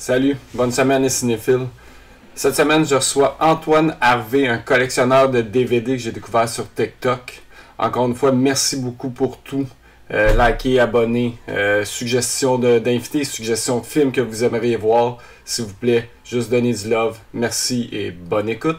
Salut, bonne semaine les cinéphiles. Cette semaine, je reçois Antoine Harvey, un collectionneur de DVD que j'ai découvert sur TikTok. Encore une fois, merci beaucoup pour tout. Likez, abonnez, suggestions d'invités, suggestions de films que vous aimeriez voir. S'il vous plaît, juste donnez du love. Merci et bonne écoute.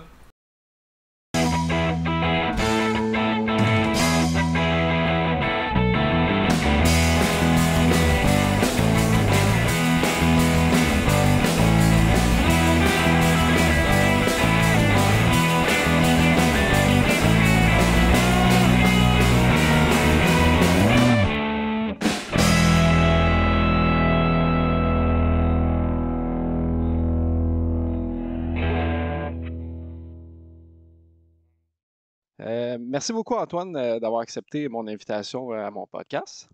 Merci beaucoup, Antoine, d'avoir accepté mon invitation à mon podcast.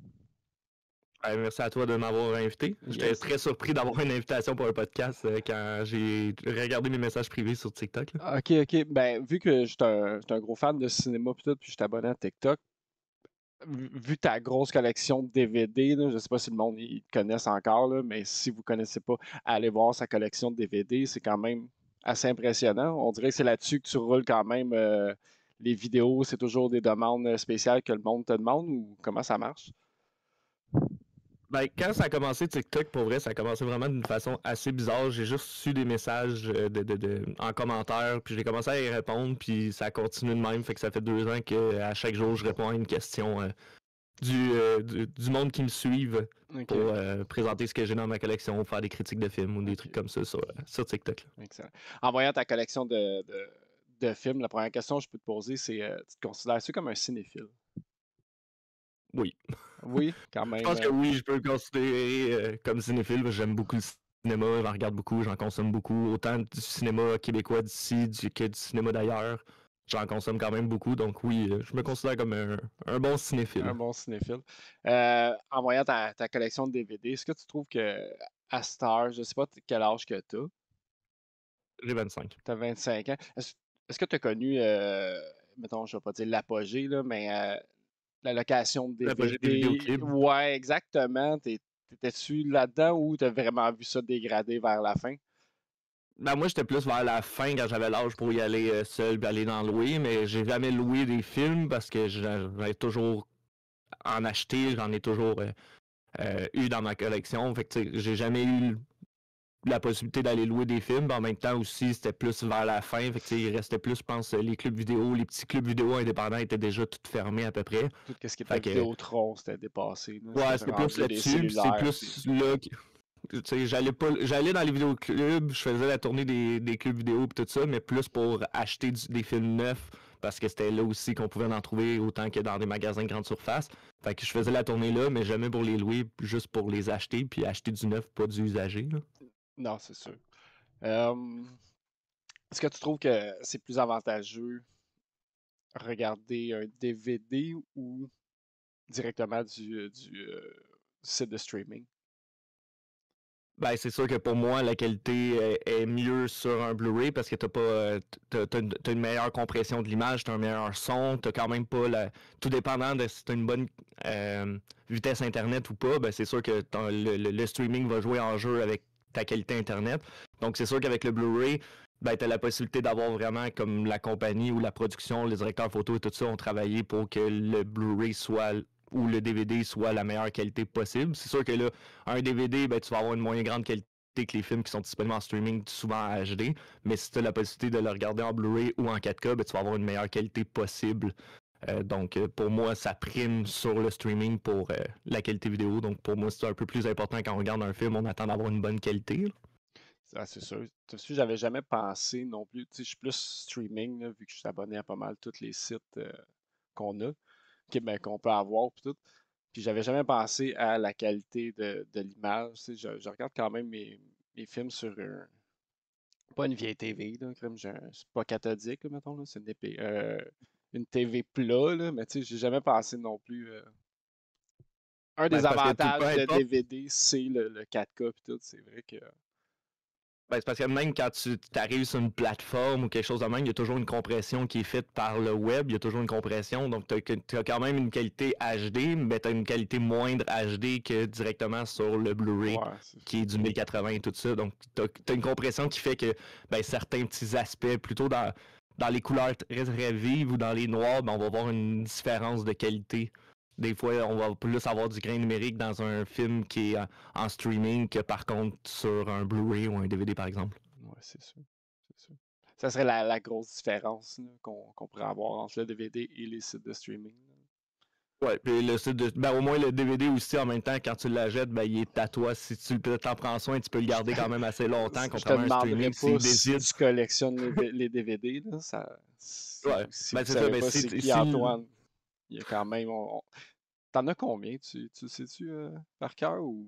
Merci à toi de m'avoir invité. J'étais Yes. très surpris d'avoir une invitation pour un podcast quand j'ai regardé mes messages privés sur TikTok, là. OK, OK. Ben, vu que j'étais un gros fan de cinéma puis tout, puis je suis abonné à TikTok, vu ta grosse collection de DVD, là, je ne sais pas si le monde y connaisse encore, là, mais si vous ne connaissez pas, allez voir sa collection de DVD, c'est quand même assez impressionnant. On dirait que c'est là-dessus que tu roules quand même les vidéos, c'est toujours des demandes spéciales que le monde te demande ou comment ça marche? Ben, quand ça a commencé TikTok, pour vrai, ça a commencé vraiment d'une façon assez bizarre. J'ai juste reçu des messages en commentaire, puis j'ai commencé à y répondre, puis ça continue de même. Fait que ça fait 2 ans qu'à chaque jour, je réponds à une question du monde qui me suivent OK. pour présenter ce que j'ai dans ma collection, faire des critiques de films ou des trucs OK. comme ça sur TikTok, là. Excellent. En voyant ta collection de films, la première question que je peux te poser, c'est tu te considères-tu comme un cinéphile? Oui. Oui, quand Je même. pense que oui, je peux me considérer comme cinéphile, parce que j'aime beaucoup le cinéma, j'en regarde beaucoup, j'en consomme beaucoup, autant du cinéma québécois d'ici que du cinéma d'ailleurs. J'en consomme quand même beaucoup, donc oui, je me considère comme un bon Un cinéphile. bon cinéphile. En voyant ta collection de DVD, est-ce que tu trouves que à cette heure, je sais pas quel âge que J'ai 25. tu as 25 ans, est-ce que tu as connu, mettons, je vais pas dire l'apogée, là, mais la location de L'apogée des DVD? vidéoclips. Ouais, exactement. T'étais-tu là-dedans ou t'as vraiment vu ça dégrader vers la fin? Ben moi, j'étais plus vers la fin quand j'avais l'âge pour y aller seul puis aller dans le louer, mais j'ai jamais loué des films parce que j'avais toujours en acheté, j'en ai toujours eu dans ma collection. Fait que tu sais, j'ai jamais eu la possibilité d'aller louer des films. Mais en même temps aussi, c'était plus vers la fin. Fait que, tu sais, il restait plus, je pense, les clubs vidéo, les petits clubs vidéo indépendants étaient déjà tous fermés à peu près. Tout ce qui était Fait que, Vidéotron, c'était dépassé, là. ouais, C'était c'était plus rendu des là-dessus. Puis c'est cellulaires. Puis... plus là que, tu sais, j'allais dans les vidéoclubs, je faisais la tournée des clubs vidéo et tout ça, mais plus pour acheter des films neufs. Parce que c'était là aussi qu'on pouvait en trouver autant que dans des magasins de grande surface. Fait que je faisais la tournée là, mais jamais pour les louer, juste pour les acheter, puis acheter du neuf, pas du usagé, là. Non, c'est sûr. Euh, Est-ce que tu trouves que c'est plus avantageux regarder un DVD ou directement du site de streaming? Ben, c'est sûr que pour moi, la qualité est mieux sur un Blu-ray parce que t'as une meilleure compression de l'image, t'as un meilleur son, t'as quand même pas tout dépendant de si t'as une bonne vitesse Internet ou pas, ben c'est sûr que le streaming va jouer en jeu avec ta qualité Internet. Donc c'est sûr qu'avec le Blu-ray, ben t'as la possibilité d'avoir vraiment comme la compagnie ou la production, les directeurs photo et tout ça ont travaillé pour que le Blu-ray soit ou le DVD soit la meilleure qualité possible. C'est sûr que là, un DVD, ben, tu vas avoir une moins grande qualité que les films qui sont disponibles en streaming, souvent en HD. Mais si tu as la possibilité de le regarder en Blu-ray ou en 4K, ben, tu vas avoir une meilleure qualité possible. Donc, pour moi, ça prime sur le streaming pour la qualité vidéo. Donc, pour moi, c'est un peu plus important quand on regarde un film, on attend d'avoir une bonne qualité, là. Ah, c'est sûr. J'avais jamais pensé non plus. Tu sais, je suis plus streaming, là, vu que je suis abonné à pas mal tous les sites qu'on a, ben, qu'on peut avoir, puis tout. Puis j'avais jamais pensé à la qualité de l'image. Tu sais, je regarde quand même mes films sur pas une vieille TV, là, comme c'est pas cathodique, là, mettons, là, c'est une TV plat, là, mais tu sais, j'ai jamais pensé non plus. Un Ben, des c'est parce que peu avantages de importe. DVD, c'est le 4K puis tout, c'est vrai que. Ben, c'est parce que même quand tu arrives sur une plateforme ou quelque chose de même, il y a toujours une compression qui est faite par le web, il y a toujours une compression, donc tu as quand même une qualité HD, mais tu as une qualité moindre HD que directement sur le Blu-ray, qui est du 1080 et tout ça. Donc, tu as une compression qui fait que ben, certains petits aspects, plutôt dans les couleurs très, très vives ou dans les noirs, ben, on va voir une différence de qualité. Des fois, on va plus avoir du grain numérique dans un film qui est en streaming que par contre sur un Blu-ray ou un DVD, par exemple. Ouais, c'est sûr. Ça serait la grosse différence qu'on pourrait avoir entre le DVD et les sites de streaming. Ouais, puis le site au moins le DVD aussi, en même temps, quand tu l'achètes, ben, il est à toi. Si tu t'en prends soin, tu peux le garder quand même assez longtemps, contrairement à un streaming. Si tu collectionnes les DVD, là, ouais, si ben, vous c'est savez ça. Ben, pas c'est qui Antoine, il y a quand même... T'en as combien? Tu sais-tu par cœur ou...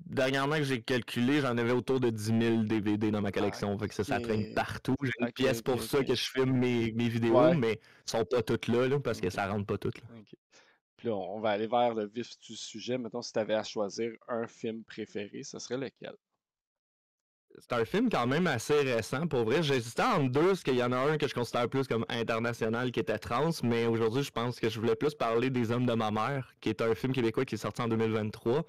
Dernièrement que j'ai calculé, j'en avais autour de 10 000 DVD dans ma collection. Fait que ça traîne partout. J'ai une pièce pour ça que je filme mes vidéos, mais elles sont pas toutes là parce que ça rentre pas toutes. Là. Puis là, on va aller vers le vif du sujet. Mettons, si tu avais à choisir un film préféré, ce serait lequel? C'est un film quand même assez récent, pour vrai. J'hésitais entre deux, parce qu'il y en a un que je considère plus comme international, qui était trans, mais aujourd'hui, je pense que je voulais plus parler des Hommes de ma mère, qui est un film québécois qui est sorti en 2023.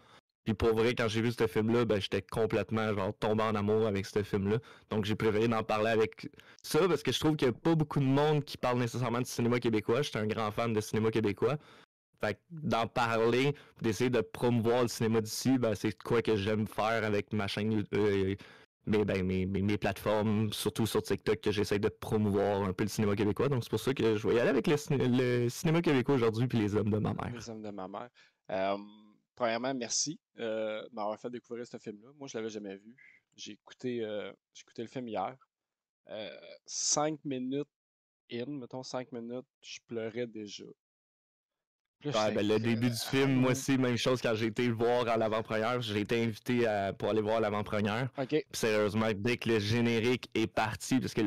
Puis pour vrai, quand j'ai vu ce film-là, ben j'étais complètement tombé en amour avec ce film-là. Donc j'ai préféré d'en parler avec ça, parce que je trouve qu'il n'y a pas beaucoup de monde qui parle nécessairement du cinéma québécois. J'étais un grand fan de cinéma québécois. Fait que d'en parler, d'essayer de promouvoir le cinéma d'ici, ben c'est quoi que j'aime faire avec ma chaîne mes plateformes, surtout sur TikTok, que j'essaie de promouvoir un peu le cinéma québécois. Donc c'est pour ça que je vais y aller avec le cinéma québécois aujourd'hui puis les Hommes de ma mère. Les Hommes de ma mère. Premièrement, merci de m'avoir fait découvrir ce film-là. Moi, je l'avais jamais vu. J'ai écouté le film hier. 5 minutes mettons 5 minutes, je pleurais déjà. Ouais, ben, le début du film, moi aussi, même chose quand j'ai été le voir à l'avant-première. J'ai été invité pour aller voir l'avant-première. Okay. Sérieusement, dès que le générique est parti, parce que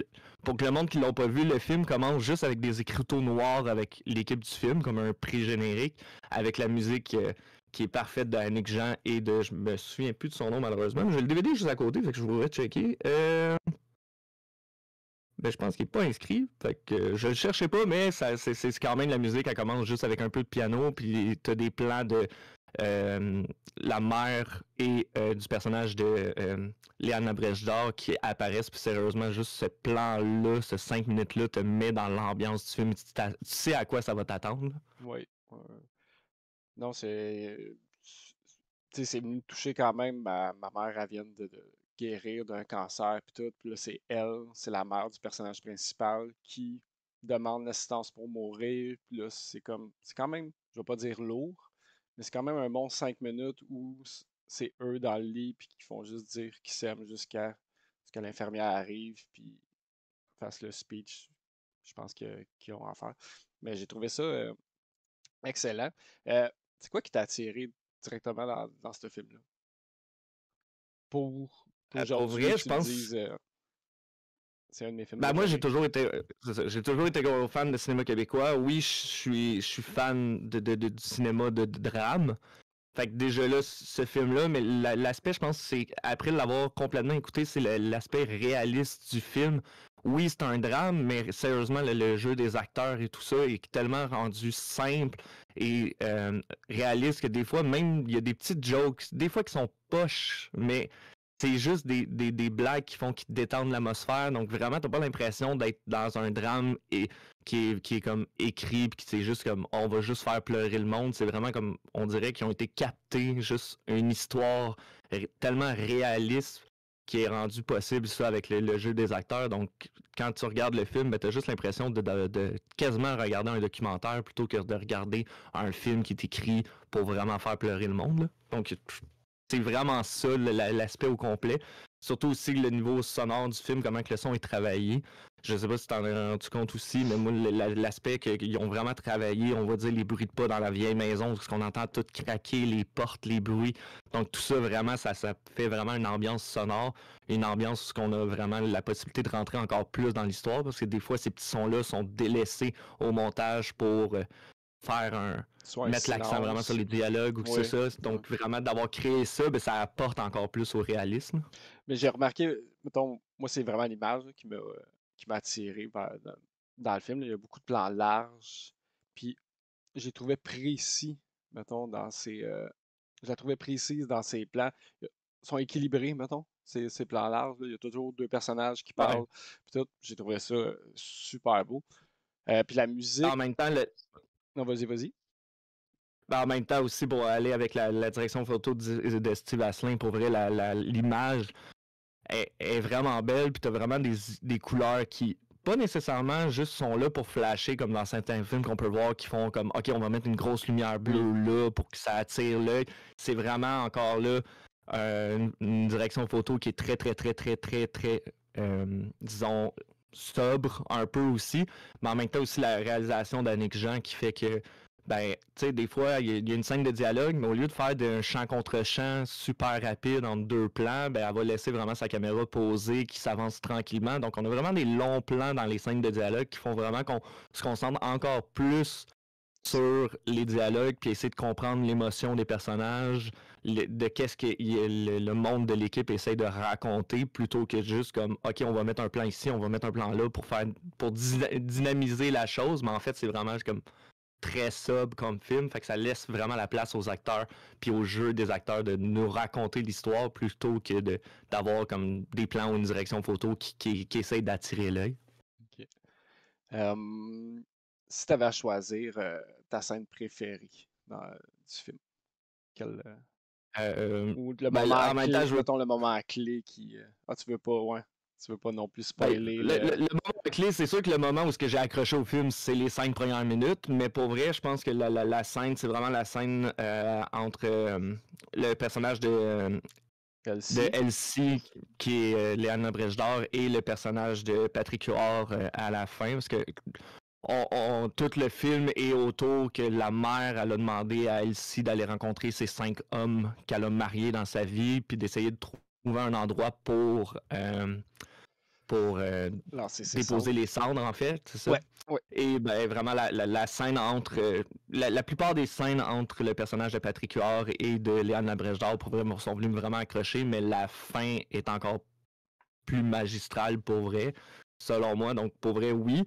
pour que le monde qui l'ont pas vu, le film commence juste avec des écriteaux noirs avec l'équipe du film, comme un pré-générique, avec la musique qui est parfaite d'Annick Jean et de... Je me souviens plus de son nom malheureusement, mais j'ai le DVD juste à côté, fait que je voudrais checker. Ben, je pense qu'il n'est pas inscrit. Fait que je le cherchais pas, mais c'est quand même la musique, elle commence juste avec un peu de piano, puis tu as des plans de la mère et du personnage de Léana Brechdor qui apparaissent, puis sérieusement, juste ce plan-là, ce 5 minutes-là, te met dans l'ambiance du film. Tu sais à quoi ça va t'attendre. Oui. Non, c'est venu me toucher quand même. Ma mère, elle vient de guérir d'un cancer, puis tout. Puis là, c'est la mère du personnage principal qui demande l'assistance pour mourir. Puis là, c'est quand même, je vais pas dire lourd, mais c'est quand même un bon 5 minutes où c'est eux dans le lit, puis qui font juste dire qu'ils s'aiment jusqu'à ce que l'infirmière arrive, puis fasse le speech. Je pense qu'ils ont à faire. Mais j'ai trouvé ça excellent. C'est quoi qui t'a attiré directement dans ce film-là? Pour vrai, je pense. C'est un de mes films. Ben moi, j'ai toujours été gros fan de cinéma québécois. Oui, je suis fan du cinéma de drame. Fait que déjà là, ce film-là, mais l'aspect, je pense, c'est après l'avoir complètement écouté, c'est l'aspect réaliste du film. Oui, c'est un drame, mais sérieusement, le jeu des acteurs et tout ça est tellement rendu simple et réaliste que des fois, même, il y a des petites jokes, des fois qui sont poches, mais c'est juste des blagues qui détendent l'atmosphère. Donc vraiment, t'as pas l'impression d'être dans un drame et qui est comme écrit, puis c'est juste comme on va juste faire pleurer le monde. C'est vraiment comme on dirait qu'ils ont été captés, juste une histoire tellement réaliste qui est rendue possible ça avec le jeu des acteurs. Donc quand tu regardes le film, ben, t'as juste l'impression de quasiment regarder un documentaire plutôt que de regarder un film qui est écrit pour vraiment faire pleurer le monde. Là. Donc c'est vraiment ça, l'aspect au complet. Surtout aussi le niveau sonore du film, comment que le son est travaillé. Je sais pas si tu t'en as rendu compte aussi, mais moi, l'aspect qu'ils ont vraiment travaillé, on va dire les bruits de pas dans la vieille maison, parce qu'on entend tout craquer, les portes, les bruits. Donc tout ça, vraiment, ça fait vraiment une ambiance sonore, une ambiance où on a vraiment la possibilité de rentrer encore plus dans l'histoire, parce que des fois, ces petits sons-là sont délaissés au montage pour faire un Soit un mettre l'accent vraiment sur silence. les dialogues ou que c'est Oui. ça. Donc vraiment d'avoir créé ça, ben, ça apporte encore plus au réalisme. Mais j'ai remarqué, mettons, moi, c'est vraiment l'image là, qui m'a attiré dans le film, là. Il y a beaucoup de plans larges. Puis j'ai trouvé précis, mettons, je la trouvais précise dans ses plans. Ils sont équilibrés, mettons, ces plans larges, là. Il y a toujours deux personnages qui Ouais. parlent. Puis tout, j'ai trouvé ça super beau. Puis la En musique. même temps, Non, vas-y. en même temps aussi pour aller avec la direction photo de Steve Asselin, pour vrai, l'image est vraiment belle, puis t'as vraiment des couleurs qui, pas nécessairement juste sont là pour flasher comme dans certains films qu'on peut voir qui font comme OK, on va mettre une grosse lumière bleue là pour que ça attire l'œil. C'est vraiment encore là une direction photo qui est très, très, très, très, très, très, disons, sobre un peu aussi, mais en même temps aussi la réalisation d'Annick Jean qui fait que ben, tu sais, des fois, il y a une scène de dialogue, mais au lieu de faire d'un chant contre chant super rapide en deux plans, ben, elle va laisser vraiment sa caméra posée, qui s'avance tranquillement. Donc, on a vraiment des longs plans dans les scènes de dialogue qui font vraiment qu'on se concentre encore plus sur les dialogues, puis essayer de comprendre l'émotion des personnages, de qu'est-ce que le monde de l'équipe essaie de raconter, plutôt que juste comme, OK, on va mettre un plan ici, on va mettre un plan là pour dynamiser la chose, mais en fait, c'est vraiment comme très sobre comme film, fait que ça laisse vraiment la place aux acteurs puis au jeu des acteurs de nous raconter l'histoire plutôt que d'avoir comme des plans ou une direction photo qui essaye d'attirer l'œil. OK. Si tu avais à choisir ta scène préférée du film, quelle, ou le Ben, moment en même temps, clé, je veux mettons le moment clé qui. Ah, tu veux pas, ouais. Tu veux pas non plus ben, spoiler le moment clé, c'est sûr que le moment où ce que j'ai accroché au film, c'est les 5 premières minutes, mais pour vrai, je pense que la scène, c'est vraiment la scène entre le personnage de Elsie. Elsie, qui est Léana Brechdor, et le personnage de Patrick Huard à la fin, parce que tout le film est autour que la mère, elle a demandé à Elsie d'aller rencontrer ces 5 hommes qu'elle a mariés dans sa vie, puis d'essayer de trouver un endroit pour Lancer ses déposer cendres. les cendres, en fait, c'est ça? Ouais, ouais. Et ben, vraiment, la scène entre... la plupart des scènes entre le personnage de Patrick Huard et de Léane Labrèche-Dard pour vrai, sont venues me vraiment accrocher, mais la fin est encore plus magistrale pour vrai, selon moi. Donc, pour vrai, oui.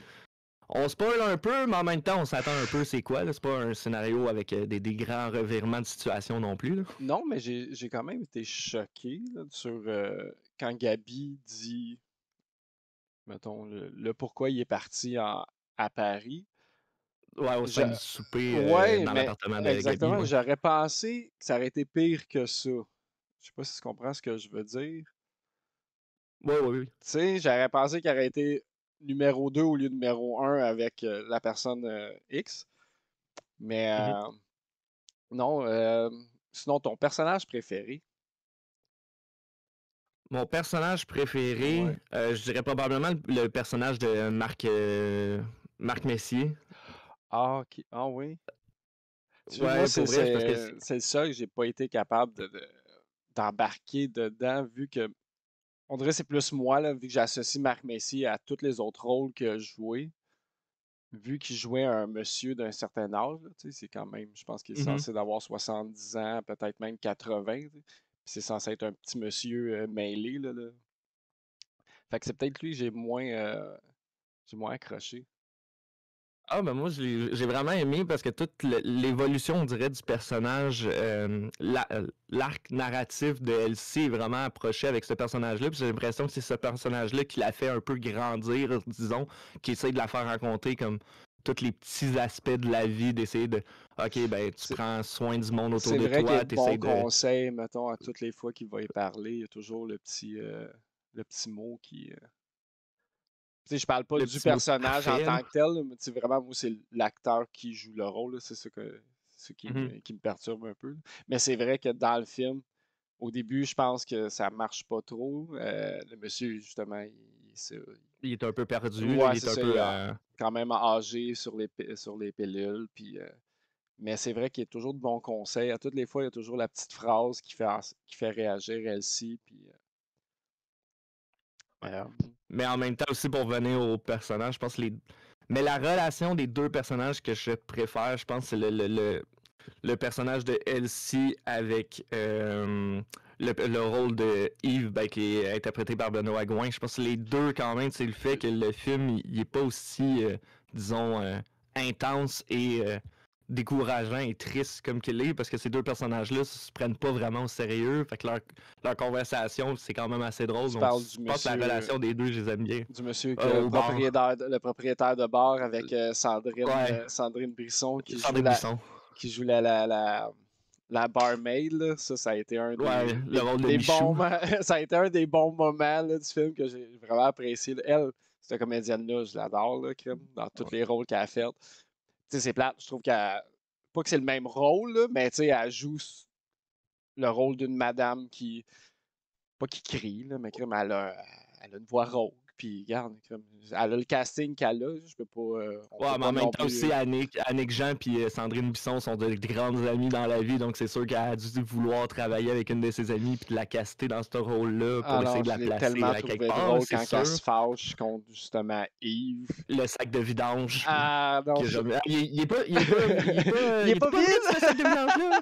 On spoil un peu, mais en même temps, on s'attend un peu c'est quoi. Là. C'est pas un scénario avec des grands revirements de situation non plus. Là. Non, mais j'ai quand même été choqué là, sur quand Gabi dit, mettons, le pourquoi il est parti à Paris. Ouais, au sein Je- du souper Ouais, dans mais l'appartement de Gabi. exactement, Ouais. j'aurais pensé que ça aurait été pire que ça. Je sais pas si tu comprends ce que je veux dire. Ouais, ouais, oui. Tu sais, j'aurais pensé qu'il aurait été numéro 2 au lieu de numéro 1 avec la personne X. Mais Mhm. non, sinon ton personnage préféré. Mon personnage préféré, Ouais. je dirais probablement le personnage de Marc Messier. Ah, ok. Ah oui. Tu vois, moi, Ouais, pour vrai, c'est parce que c'est ça que j'ai pas été capable d'embarquer dedans, vu que on dirait que c'est plus moi, là, vu que j'associe Marc Messier à tous les autres rôles qu'il a joué. Vu qu'il jouait un monsieur d'un certain âge, là, tu sais, c'est quand même, je pense qu'il est Mhm. censé d'avoir 70 ans, peut-être même 80. Tu sais. Puis c'est censé être un petit monsieur mêlé, là. Fait que c'est peut-être lui que j'ai moins accroché. Ah ben moi j'ai vraiment aimé parce que toute l'évolution on dirait du personnage, l'arc narratif de Elsie est vraiment approché avec ce personnage-là. Puis j'ai l'impression que c'est ce personnage-là qui l'a fait un peu grandir, disons, qui essaie de la faire raconter comme tous les petits aspects de la vie, d'essayer de OK, ben tu C'est prends soin du monde autour c'est de vrai qu'il y a toi, de bons t'essayes de. conseils, mettons, à toutes les fois qu'il va y parler. Il y a toujours le petit mot qui. Tu sais, je parle pas Le du petit mot personnage en parfait, là. tant que tel, là, mais tu sais, vraiment, moi, c'est l'acteur qui joue le rôle, là. C'est ce Mhm. qui me perturbe un peu, là. Mais c'est vrai que dans le film, au début, je pense que ça marche pas trop. Le monsieur, justement, Il est un peu perdu, là, ouais, il c'est est un ça, il peu est quand même âgé sur les pilules. Puis, mais c'est vrai qu'il y a toujours de bons conseils. À toutes les fois, il y a toujours la petite phrase qui fait réagir Elsie. Puis, ouais. euh, Mais en même temps aussi pour venir au personnage, je pense que Mais la relation des deux personnages que je préfère, je pense, c'est le personnage de Elsie avec le rôle de Eve, ben, qui est interprété par Benoît Gouin. Je pense que les deux, quand même, c'est le fait que le film, il est pas aussi, disons, intense et décourageant et triste comme qu'il est, parce que ces deux personnages-là se prennent pas vraiment au sérieux. Fait que leur conversation, c'est quand même assez drôle. Tu Donc, parles je pense que la relation des deux, je les aime bien. du monsieur Au bar. le propriétaire de bar avec Sandrine, Ouais. Sandrine Brisson Sandrine Brisson. qui joue la barmaid. Là. Ça a été un le rôle de des Michou. ça a été un des bons moments là, du film que j'ai vraiment apprécié. Là. Elle, cette comédienne-là, je l'adore, là, dans tous les rôles qu'elle a fait. Tu sais, c'est plate, je trouve qu'elle. Pas que c'est le même rôle, là, mais tu sais, elle joue le rôle d'une madame qui. Pas qui crie, là, mais crème, elle a une voix rauque. Puis, regarde, crème, elle a le casting qu'elle a. Je peux pas. On Ouais, peut mais pas en même non temps plus, aussi, Annick Jean et Sandrine Bisson sont de grandes amies dans la vie, donc c'est sûr qu'elle a dû vouloir travailler avec une de ses amies puis de la caster dans ce rôle-là pour essayer de la je l'ai placer tellement à quelque trouvé part, drôle c'est quand sûr. elle se fâche contre justement Yves. Le sac de vidange. Ah non, Il est pas vide, vide! ce sac de vidange-là!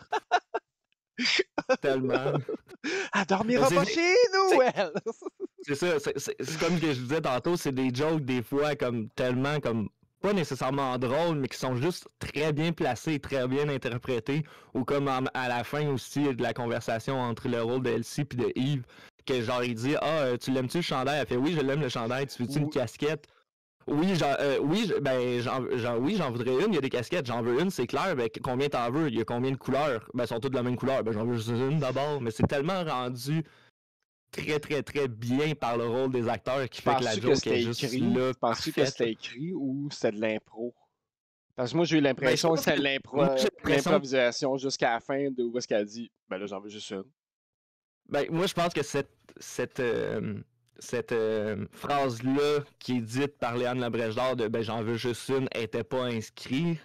Tellement. Elle dormira pas chez nous, elle! C'est ça, c'est comme que je disais tantôt, c'est des jokes des fois comme tellement comme pas nécessairement drôles, mais qui sont juste très bien placés, très bien interprétés, ou comme à la fin aussi de la conversation entre le rôle de Elsie et de Yves, que genre il dit tu l'aimes-tu le chandail? Elle fait oui, je l'aime le chandail, tu veux-tu une casquette? Oui, j'en voudrais une, il y a des casquettes, j'en veux une, c'est clair, ben combien t'en veux? Il y a combien de couleurs? Ben, elles sont toutes de la même couleur, ben j'en veux juste une d'abord, mais c'est tellement rendu très, très, très bien par le rôle des acteurs qui fait que la joke est juste là. Penses-tu que c'était écrit ou c'était de l'impro? Parce que moi, j'ai eu l'impression que c'était de l'improvisation jusqu'à la fin de où est-ce qu'elle dit « Ben là, j'en veux juste une. » Ben, moi, je pense que cette phrase-là qui est dite par Léane Labrèche d'Or de « Ben, j'en veux juste une » était pas inscrite.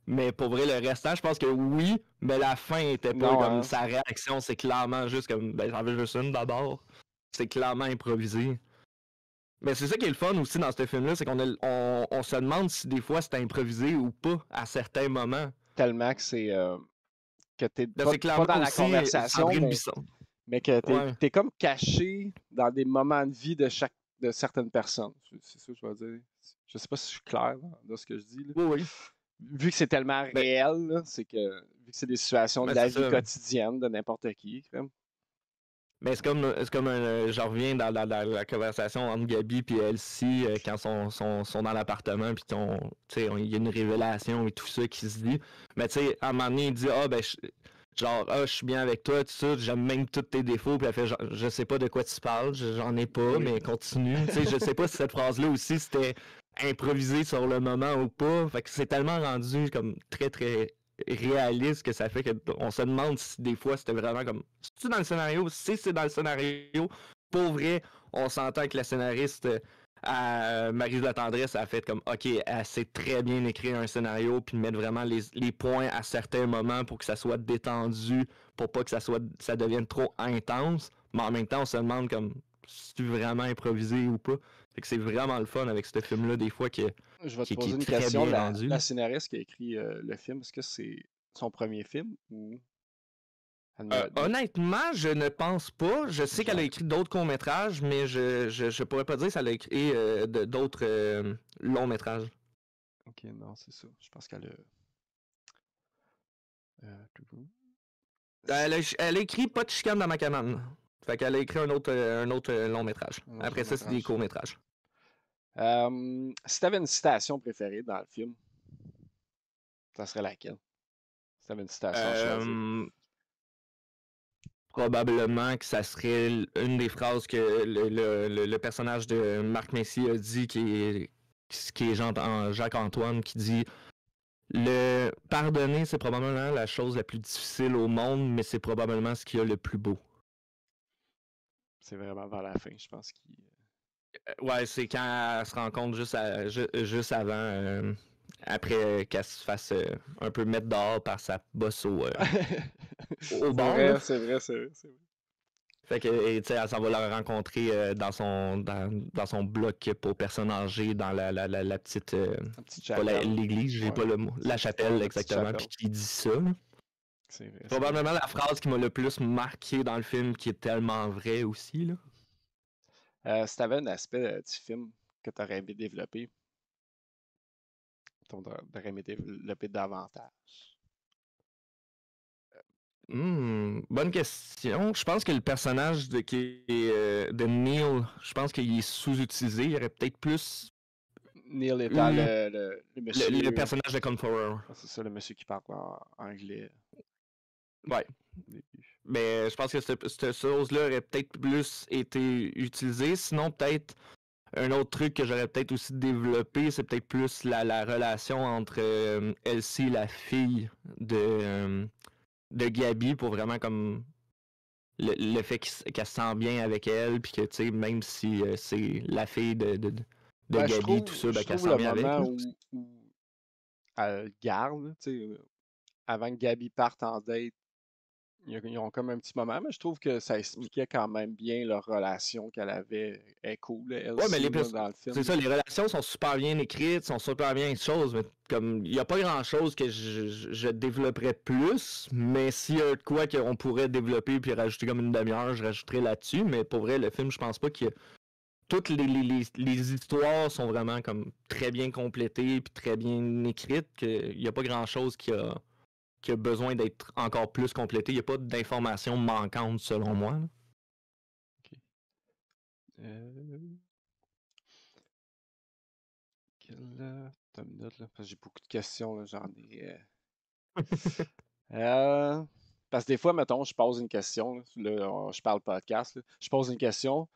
Mais pour vrai, le restant, je pense que oui, mais la fin était pas comme sa réaction, c'est clairement juste comme ben j'en veux juste une d'abord. C'est clairement improvisé. Mais c'est ça qui est le fun aussi dans ce film-là, c'est qu'on se demande si des fois c'est improvisé ou pas à certains moments. Tellement que c'est que t'es pas dans la conversation, mais que t'es comme caché dans des moments de vie de certaines personnes. C'est ça que je veux dire. Je sais pas si je suis clair dans ce que je dis. Là. Oui. Vu que c'est tellement réel, là, c'est que vu que c'est des situations de la vie quotidienne de n'importe qui. Mais c'est comme je reviens dans la conversation entre Gabi et Elsie quand sont dans l'appartement puis il y a une révélation et tout ça qui se dit. Mais tu sais, à un moment donné, il dit je suis bien avec toi, tout ça, j'aime même tous tes défauts, puis elle fait je sais pas de quoi tu parles, j'en ai pas, mais continue. Tu sais, je sais pas si cette phrase-là aussi c'était improvisé sur le moment ou pas. Fait que c'est tellement rendu comme très très réaliste que ça fait qu'on se demande si des fois c'était vraiment comme c'est-tu dans le scénario? Si c'est dans le scénario, pour vrai, on s'entend que la scénariste Marie de la Tendresse a fait comme ok, elle sait très bien écrire un scénario puis mettre vraiment les points à certains moments pour que ça soit détendu, pour pas que ça devienne trop intense, mais en même temps on se demande comme si c'est vraiment improvisé ou pas. Fait que c'est vraiment le fun avec ce film-là, des fois, je vais te poser une question. La scénariste qui a écrit le film, est-ce que c'est son premier film ou... honnêtement, je ne pense pas. Je sais qu'elle a écrit d'autres courts-métrages, mais je pourrais pas dire si elle a écrit d'autres longs-métrages. Ok, non, c'est ça. Je pense qu'elle a... Elle a écrit Pas de chicane dans ma cabane. Fait qu'elle a écrit un autre long-métrage. Après ça, c'est des courts-métrages. Si t'avais une citation préférée dans le film, ça serait laquelle? Si t'avais une citation probablement que ça serait une des phrases que le personnage de Marc Messier a dit, qui est Jacques-Antoine, qui dit le pardonner, c'est probablement la chose la plus difficile au monde, mais c'est probablement ce qu'il y a le plus beau. C'est vraiment vers la fin, je pense qu'il... Ouais, c'est quand elle se rend compte juste avant, après qu'elle se fasse un peu mettre dehors par sa bosse au bar. C'est vrai. Fait que, tu sais, elle s'en va la rencontrer dans son bloc pour personnes âgées, dans la petite, La petite pas chapelle. l'église, j'ai Ouais. pas le mot, la chapelle, la petite exactement, chapelle. puis qui dit ça. Là. C'est vrai. Probablement la phrase qui m'a le plus marqué dans le film, qui est tellement vraie aussi, là. Si tu avais un aspect du film que tu aurais aimé développer, tu aurais aimé développer davantage. Bonne question. Je pense que le personnage de Neil, je pense qu'il est sous-utilisé. Il y aurait peut-être plus Neil étant le monsieur. le personnage de Conqueror. C'est ça, le monsieur qui parle en anglais. Ouais. Mais je pense que cette chose-là aurait peut-être plus été utilisée. Sinon, peut-être un autre truc que j'aurais peut-être aussi développé, c'est peut-être plus la relation entre Elsie, la fille de Gabi, pour vraiment comme le fait qu'elle se sent bien avec elle, puis que, tu sais, même si c'est la fille de Gabi, tout ça, qu'elle se sent bien avec. Le moment où elle garde, tu sais, avant que Gabi parte en date, ils ont comme un petit moment, mais je trouve que ça expliquait quand même bien leur relation qu'elle avait. Elle est cool, elle Ouais, mais dans le film. c'est ça, les relations sont super bien écrites, sont super bien choses, mais comme il n'y a pas grand-chose que je développerais plus, mais s'il y a de quoi qu'on pourrait développer puis rajouter comme une demi-heure, je rajouterais là-dessus, mais pour vrai, le film, je pense pas que toutes les histoires sont vraiment comme très bien complétées puis très bien écrites, qu'il n'y a pas grand-chose qui a besoin d'être encore plus complété. Il n'y a pas d'informations manquantes selon moi. Là. T'as une minute, là, parce que j'ai beaucoup de questions, là, j'en ai. Parce que des fois, mettons, je pose une question, là, je parle podcast, là, je pose une question,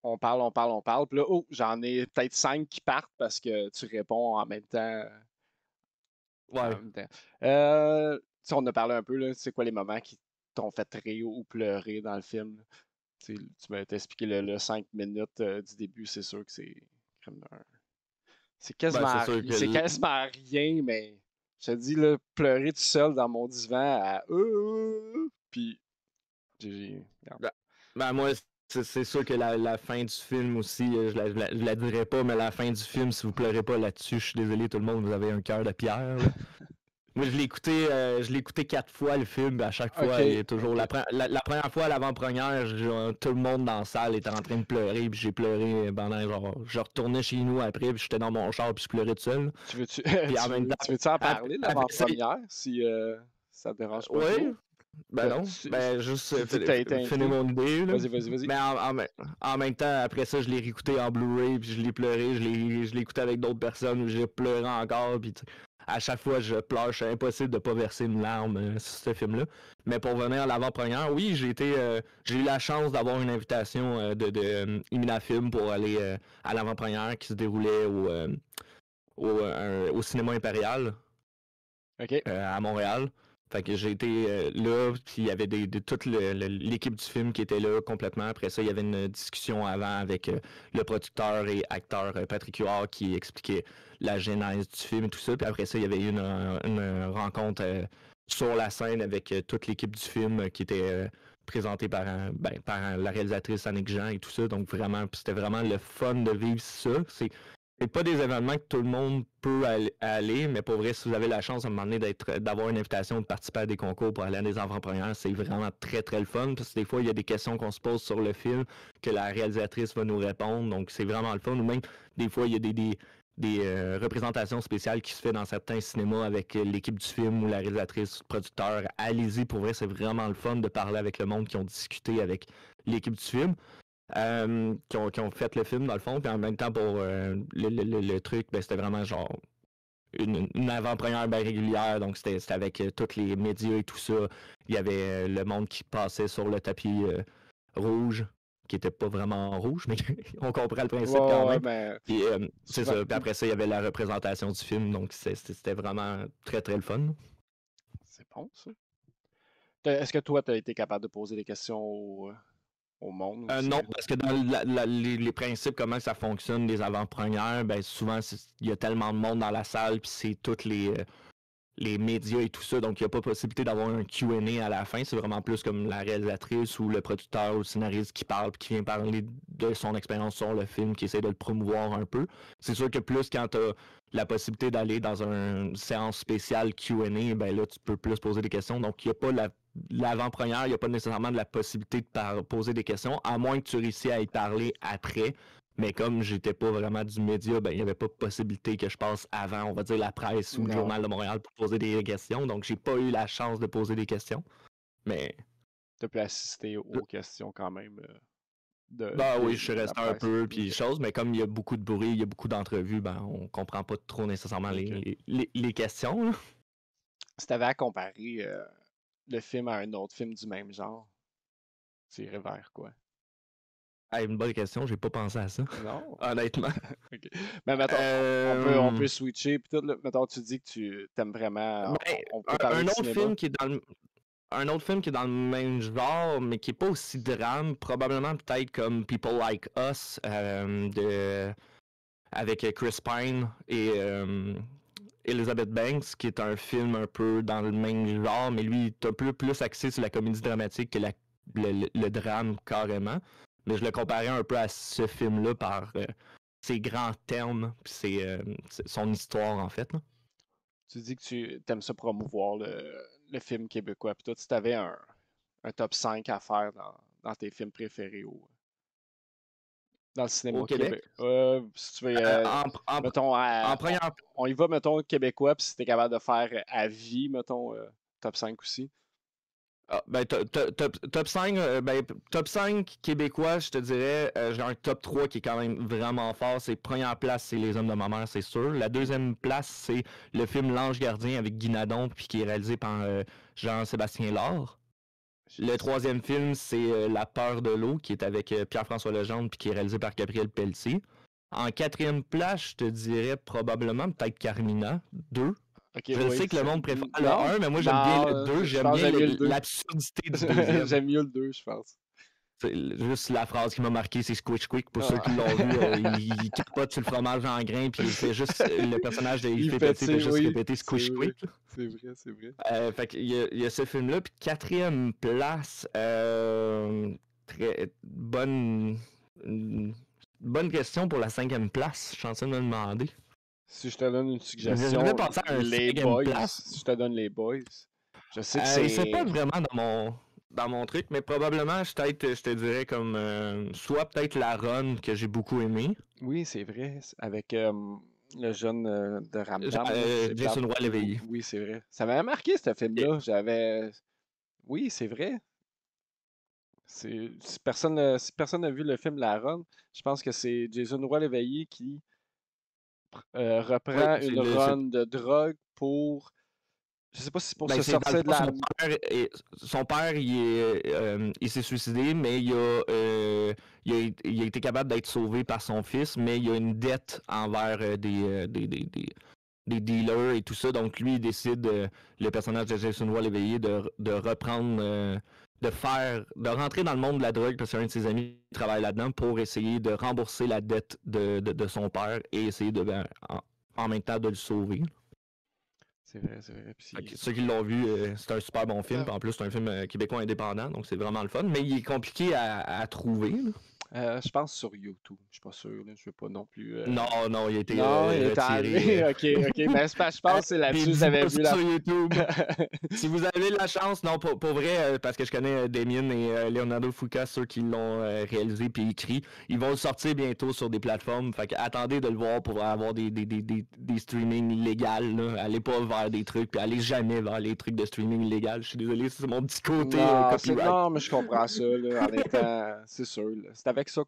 on parle, puis là, oh, j'en ai peut-être 5 qui partent parce que tu réponds en même temps. Ouais. En même temps. On a parlé un peu, là, c'est quoi les moments qui t'ont fait rire ou pleurer dans le film? Là? Tu m'as expliqué le 5 minutes du début, c'est sûr que c'est comme c'est quasiment, quasiment rien, mais je te dis, là, pleurer tout seul dans mon divan à puis moi, c'est sûr que la fin du film aussi, je la dirais pas, mais la fin du film, si vous pleurez pas là-dessus, je suis désolé tout le monde, vous avez un cœur de pierre. Moi, je l'ai écouté 4 fois le film, à chaque fois, il est toujours. La première fois à l'avant-première, tout le monde dans la salle était en train de pleurer, puis j'ai pleuré pendant genre. Je retournais chez nous après, puis j'étais dans mon char, puis je pleurais tout seul. Tu veux-tu en parler de l'avant-première si ça te dérange pas? Oui. Ben non. Juste finir mon idée. Vas-y. Mais en même temps, après ça, je l'ai réécouté en Blu-ray, puis je l'ai pleuré, je l'ai écouté avec d'autres personnes, j'ai pleuré encore, puis à chaque fois, je pleure. C'est impossible de ne pas verser une larme sur ce film-là. Mais pour venir à l'avant-première, oui, j'ai eu la chance d'avoir une invitation de Iminafilm pour aller à l'avant-première qui se déroulait au Cinéma Impérial à Montréal. Fait que j'ai été là, puis il y avait toute l'équipe du film qui était là complètement. Après ça, il y avait une discussion avant avec le producteur et acteur Patrick Huard qui expliquait la genèse du film et tout ça. Puis après ça, il y avait eu une rencontre sur la scène avec toute l'équipe du film qui était présentée par la réalisatrice Annick Jean et tout ça. Donc vraiment, c'était vraiment le fun de vivre ça. C'est pas des événements que tout le monde peut aller, mais pour vrai, si vous avez la chance à un moment donné d'avoir une invitation de participer à des concours pour aller à des avant-premières, c'est vraiment très très le fun, parce que des fois, il y a des questions qu'on se pose sur le film que la réalisatrice va nous répondre, donc c'est vraiment le fun. Ou même, des fois, il y a des représentations spéciales qui se fait dans certains cinémas avec l'équipe du film ou la réalisatrice, le producteur. Allez-y, pour vrai, c'est vraiment le fun de parler avec le monde qui ont discuté avec l'équipe du film. Qui ont fait le film dans le fond, puis en même temps pour le truc, c'était vraiment genre une avant-première bien régulière, donc c'était avec tous les médias et tout ça. Il y avait le monde qui passait sur le tapis rouge, qui était pas vraiment rouge, mais on comprend le principe quand même. Puis c'est ça, puis après ça, il y avait la représentation du film, donc c'était vraiment très très le fun. C'est bon ça. Est-ce que toi, tu as été capable de poser des questions au monde? Non, parce que dans les principes, comment ça fonctionne, les avant-premières, ben souvent, il y a tellement de monde dans la salle, puis c'est toutes les médias et tout ça. Donc, il n'y a pas possibilité d'avoir un Q&A à la fin. C'est vraiment plus comme la réalisatrice ou le producteur ou le scénariste qui parle puis qui vient parler de son expérience sur le film, qui essaie de le promouvoir un peu. C'est sûr que plus quand tu as la possibilité d'aller dans une séance spéciale Q&A, ben là, tu peux plus poser des questions. Donc, il n'y a pas l'avant-première, il n'y a pas nécessairement de la possibilité de poser des questions, à moins que tu réussisses à y parler après. Mais comme j'étais pas vraiment du média, ben il n'y avait pas de possibilité que je passe avant, on va dire, la presse ou le Non. Journal de Montréal pour poser des questions. Donc, j'ai pas eu la chance de poser des questions. Mais Tu as pu assister aux questions quand même oui, je suis de la resté un presse. peu, puis Ok. chose, mais comme il y a beaucoup de bruit, il y a beaucoup d'entrevues, ben on comprend pas trop nécessairement Ok. les questions, là. Si tu avais à comparer le film à un autre film du même genre, tu irais vers quoi? Ah, une bonne question, j'ai pas pensé à ça, Non? honnêtement. Ok. Mais mettons, on peut switcher. Puis tout, là, mettons, tu dis que tu aimes vraiment. Ben, On peut parler un de autre cinéma. film qui est dans le Un autre film qui est dans le même genre, mais qui est pas aussi drame, probablement peut-être comme People Like Us, avec Chris Pine et Elizabeth Banks, qui est un film un peu dans le même genre, mais lui, il est un peu plus axé sur la comédie dramatique que le drame carrément. Mais je le comparais un peu à ce film-là par ses grands termes, puis son histoire en fait, là. Tu dis que tu aimes ça promouvoir le film québécois. Puis toi, si tu avais un top 5 à faire dans tes films préférés dans le Au cinéma Québec. québécois. Si tu veux, En mettons, première on y va, mettons, québécois, puis si t'es capable de faire à vie, mettons, top 5 aussi. Top 5, top 5 québécois, je te dirais, j'ai un top 3 qui est quand même vraiment fort. C'est première place, c'est Les Hommes de ma mère, c'est sûr. La deuxième place, c'est le film L'Ange gardien avec Guy Nadon, puis qui est réalisé par Jean-Sébastien Lard. Le troisième film, c'est La peur de l'eau, qui est avec Pierre-François Legendre, puis qui est réalisé par Gabriel Pelletier. En quatrième place, je te dirais probablement peut-être Carmina, 2. Ok, Je oui. sais que le monde préfère le Non, 1, mais moi j'aime bien le non, 2. je J'aime pense que bien j'aime mieux le 2. l'absurdité du deuxième. J'aime mieux le 2, je pense. C'est juste la phrase qui m'a marqué, c'est Squitch Quick. Pour ceux qui l'ont vu, il capote sur le fromage en grains, puis il fait juste le personnage de Il Yves fait, Petit fait juste oui, répéter c'est Squish vrai. Quick. C'est vrai, c'est vrai. Fait qu'il y a ce film-là. Puis quatrième place, très bonne question pour la cinquième place. Je suis en train de me demander. Si je te donne une J'ai suggestion, jamais pensé à un les cinquième boys, place. si je te donne les boys, je sais que C'est pas c'est... vraiment dans mon truc, mais probablement, je te dirais comme soit peut-être la run que j'ai beaucoup aimé. Oui, c'est vrai, avec le jeune de Ramdam, là, c'est plate. Jason Roy l'éveillé. Oui, c'est vrai. Ça m'avait marqué, ce film-là. J'avais... Oui, c'est vrai. Si personne n'a vu le film La Run, je pense que c'est Jason Roy l'éveillé qui Oui, reprend une run de drogue pour... Je sais pas si c'est pour se c'est dans le sortir de fond, la... son père il s'est suicidé, mais il a été capable d'être sauvé par son fils, mais il a une dette envers des dealers et tout ça. Donc lui, il décide, le personnage de Jason Roy l'éveillé, de reprendre, de rentrer dans le monde de la drogue parce qu'un de ses amis travaille là-dedans pour essayer de rembourser la dette de son père et essayer en même temps de le sauver. C'est vrai, c'est vrai. Puis... Ceux qui l'ont vu, c'est un super bon film. Puis en plus, c'est un film québécois indépendant, donc c'est vraiment le fun. Mais il est compliqué à trouver, là. Je pense sur YouTube. Je suis pas sûr, là. Je veux pas non plus... Non, il a été Non, il est retiré. enlevé. Ok. Ben, je pense que c'est là-dessus. J'avais vu la... sur YouTube. Si vous avez la chance, non, pour vrai, parce que je connais Damien et Leonardo Fuca, ceux qui l'ont réalisé puis écrit, ils vont le sortir bientôt sur des plateformes. Fait que attendez de le voir pour avoir des streamings légales, là. Allez pas vers des trucs, puis allez jamais vers les trucs de streaming illégal. Je suis désolé, c'est mon petit côté copyright. Non, mais je comprends ça, là, en étant... C'est sûr, là. C'est avec ça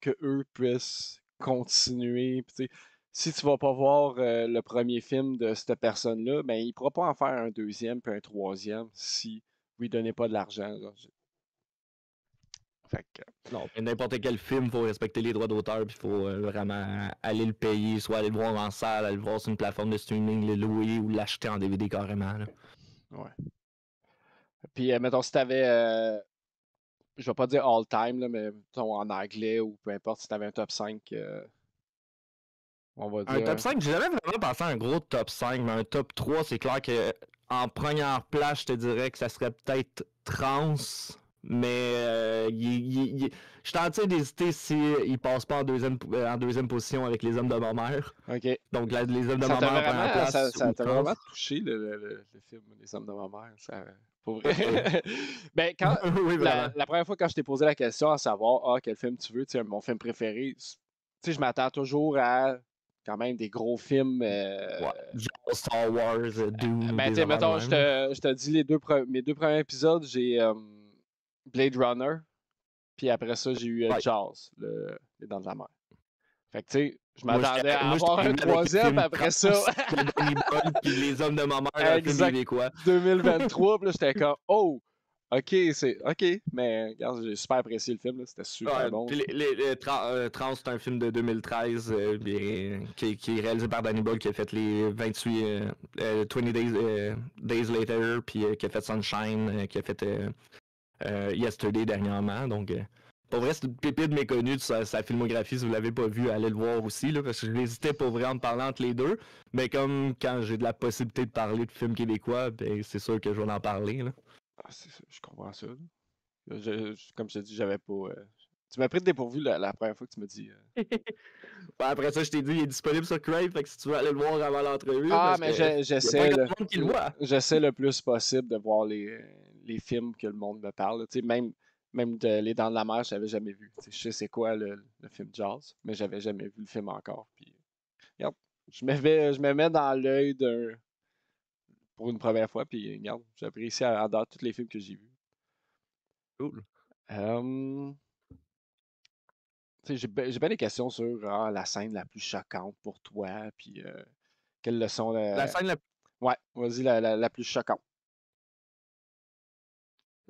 que eux puissent continuer. Puis, tu sais, si tu vas pas voir le premier film de cette personne-là, ben il pourra pas en faire un deuxième puis un troisième si vous lui donnez pas de l'argent, là. Fait que... Non, mais n'importe quel film, il faut respecter les droits d'auteur, puis il faut vraiment aller le payer, soit aller le voir en salle, aller le voir sur une plateforme de streaming, le louer ou l'acheter en DVD carrément, là. Ouais. Puis, mettons, si t'avais... je vais pas dire all time, là, mais mettons, en anglais ou peu importe, si t'avais un top 5 On va Un dire. top 5, j'ai jamais vraiment pensé à un gros top 5, mais un top 3, c'est clair que en première place, je te dirais que ça serait peut-être Trans, mais je suis en train d'hésiter s'il passe pas en deuxième position avec Les Hommes de ma mère. Ok. Donc Les Hommes de Ça ma t'a mère en première vraiment, place ça ou t'a Trans. vraiment touché le film Les Hommes de ma mère. Pour Oui, vrai. Ben, oui, vraiment. la première fois quand je t'ai posé la question à savoir quel film tu veux, tu sais, mon film préféré, tu sais, je m'attends toujours à quand même des gros films. Ouais. Genre Star Wars, Dune ou Ben, tu des sais, affaires de mettons, même. Là. je te dis mes deux premiers épisodes, j'ai Blade Runner, puis après ça, j'ai eu Ouais. Jaws, Les Dents de la Mer. Fait que, tu sais, je Moi, m'attendais à je avoir t'ai un vu avec le troisième, film après ça. Trans, le Danny Boyle, puis Les Hommes de ma mère, un film Exact. québécois. 2023, puis là, j'étais comme, oh, ok, mais regarde, j'ai super apprécié le film, là, c'était super Ouais, bon. puis Trans, c'est un film de 2013 qui est réalisé par Danny Boyle qui a fait les 28 20 Days Later, puis qui a fait Sunshine, qui a fait Yesterday dernièrement. Donc, pour vrai, c'est une pépite méconnue de sa filmographie. Si vous l'avez pas vu, allez le voir aussi, là, parce que j'hésitais pour vrai en parler entre les deux. Mais comme quand j'ai de la possibilité de parler de films québécois, ben, c'est sûr que je vais en parler. Là. Ah, je comprends ça. Là. Comme je t'ai dit, j'avais pas. Tu m'as pris de dépourvu la première fois que tu m'as dit. Ben, après ça, je t'ai dit, il est disponible sur Crave, fait que si tu veux aller le voir avant l'entrevue, Ah, parce mais que y a pas j'essaie grand monde qui le voit. j'essaie le plus possible de voir les films que le monde me parle. Tu sais, même Les Dents de la Mer, je n'avais jamais vu. Tu sais, je sais c'est quoi le film Jaws, mais j'avais jamais vu le film encore. Puis, regarde, je me mets dans l'œil pour une première fois, puis regarde, j'apprécie à date tous les films que j'ai vus. Cool. Tu sais, j'ai bien des questions sur la scène la plus choquante pour toi, puis quelle leçon. La scène Ouais, vas-y, la plus choquante.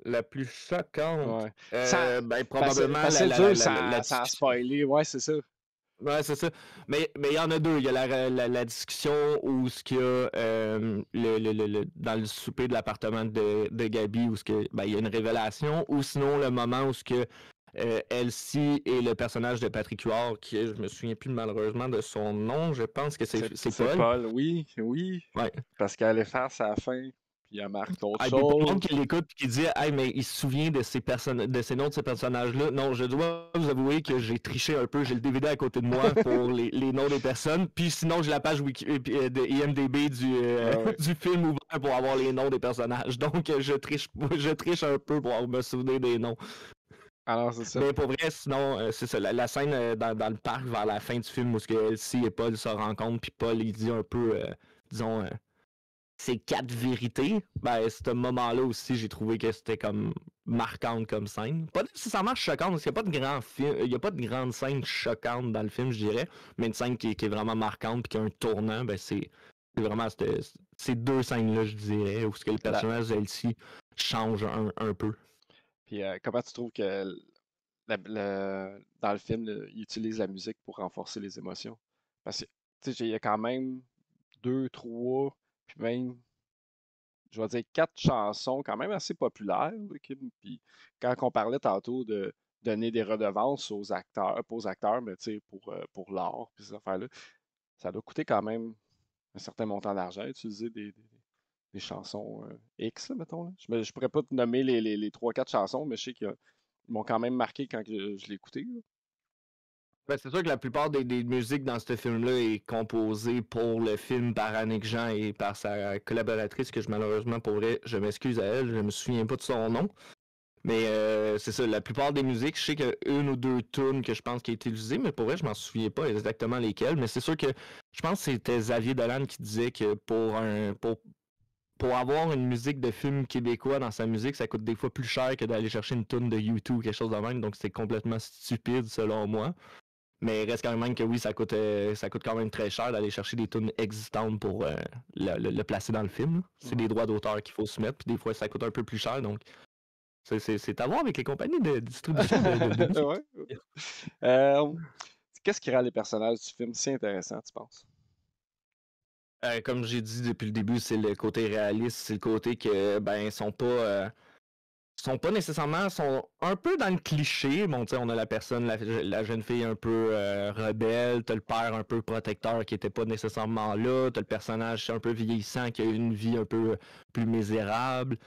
la plus choquante, Ouais. Sans, ben, parce probablement parce que c'est dur la sans discussion. spoiler, ouais, c'est ça. Ouais, c'est ça. Mais il y en a deux. Il y a la discussion où ce qu'il y a dans le souper de l'appartement de Gabi, où ce que, ben, il y a une révélation, ou sinon le moment où ce que Elsie et le personnage de Patrick Huard, qui je me souviens plus malheureusement de son nom, je pense que c'est C'est Paul. Paul, oui. Ouais. Parce qu'elle est face à la fin, puis elle marque d'autres Ah, puis pour le monde choses. qui l'écoute et qui dit hey, mais il se souvient de ces noms de ces personnages-là. Non, je dois vous avouer que j'ai triché un peu. J'ai le DVD à côté de moi pour les noms des personnes. Puis sinon, j'ai la page de IMDB Ouais. du film ouvert pour avoir les noms des personnages. Donc, je triche un peu pour me souvenir des noms. Alors, c'est ça. Mais pour vrai, sinon, c'est ça. La scène dans le parc vers la fin du film où Elsie et Paul se rencontrent, puis Paul, il dit un peu, disons, ces 4 vérités, ben, ce moment-là aussi, j'ai trouvé que c'était comme marquante comme scène. Pas nécessairement choquante, parce qu'il n'y a pas de grand film, il y a pas de grande scène choquante dans le film, je dirais, mais une scène qui est vraiment marquante puis qui a un tournant, ben, c'est vraiment ces deux scènes-là, je dirais, où ce que le personnage d'Elsie change un peu. Puis comment tu trouves que dans le film, il utilise la musique pour renforcer les émotions? Parce que, tu sais, il y a quand même 2, 3, puis même je vais dire 4 chansons quand même assez populaires. Là, puis quand on parlait tantôt de donner des redevances aux acteurs, pas aux acteurs, mais pour l'art, puis ces affaires-là, ça doit coûter quand même un certain montant d'argent utiliser des chansons X, là, mettons. Là. Je pourrais pas te nommer les 3-4 chansons, mais je sais qu'ils m'ont quand même marqué quand je l'ai écouté. Là. Ben, c'est sûr que la plupart des musiques dans ce film-là est composée pour le film par Annick Jean et par sa collaboratrice, que malheureusement, pour vrai, je m'excuse à elle, je me souviens pas de son nom. Mais c'est ça, la plupart des musiques, je sais qu'il y a une ou deux tunes que je pense qui a été utilisées, mais pour vrai, je m'en souviens pas exactement lesquelles. Mais c'est sûr que je pense que c'était Xavier Dolan qui disait que pour avoir une musique de film québécois dans sa musique, ça coûte des fois plus cher que d'aller chercher une tune de YouTube ou quelque chose de même. Donc c'est complètement stupide selon moi. Mais il reste quand même que oui, ça coûte quand même très cher d'aller chercher des tunes existantes pour le placer dans le film. C'est des droits d'auteur qu'il faut se mettre, puis des fois ça coûte un peu plus cher, donc c'est à voir avec les compagnies de distribution de musique. Ouais. Euh, Qu'est-ce qui rend les personnages du film si intéressants, tu penses? Comme j'ai dit depuis le début, c'est le côté réaliste, c'est le côté que ben ils sont pas sont pas nécessairement, sont un peu dans le cliché. Bon, tu sais, on a la personne, la jeune fille un peu rebelle, t'as le père un peu protecteur qui était pas nécessairement là, t'as le personnage un peu vieillissant qui a eu une vie un peu plus misérable.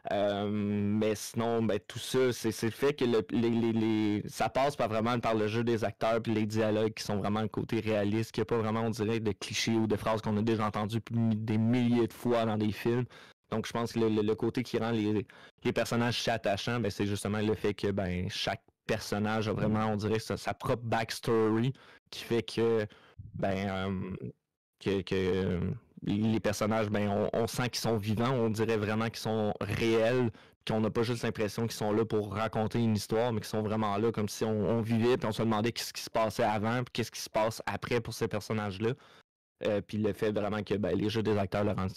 Mais sinon, ben, tout ça, c'est le fait que ça passe pas vraiment par le jeu des acteurs puis les dialogues qui sont vraiment le côté réaliste, qu'il n'y a pas vraiment, on dirait, de clichés ou de phrases qu'on a déjà entendues des milliers de fois dans des films. Donc je pense que le côté qui rend les personnages si attachants, ben, c'est justement le fait que ben, chaque personnage a vraiment, on dirait, sa propre backstory qui fait que les personnages, ben, on sent qu'ils sont vivants, on dirait vraiment qu'ils sont réels, qu'on n'a pas juste l'impression qu'ils sont là pour raconter une histoire, mais qu'ils sont vraiment là comme si on vivait, puis on se demandait qu'est-ce qui se passait avant, puis qu'est-ce qui se passe après pour ces personnages-là. Puis le fait vraiment que ben, les jeux des acteurs le rendent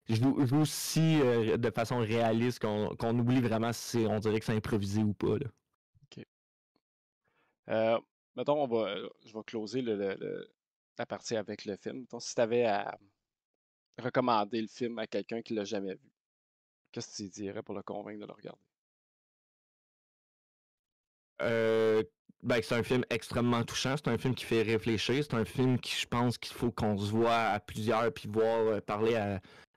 jouent aussi de façon réaliste qu'on oublie vraiment si on dirait que c'est improvisé ou pas. Là. OK. Mettons, je vais closer la partie avec le film. Mettons, si tu avais à recommander le film à quelqu'un qui l'a jamais vu, qu'est-ce que tu dirais pour le convaincre de le regarder? Ben, c'est un film extrêmement touchant, c'est un film qui fait réfléchir, c'est un film qui, je pense qu'il faut qu'on se voit à plusieurs puis voir, parler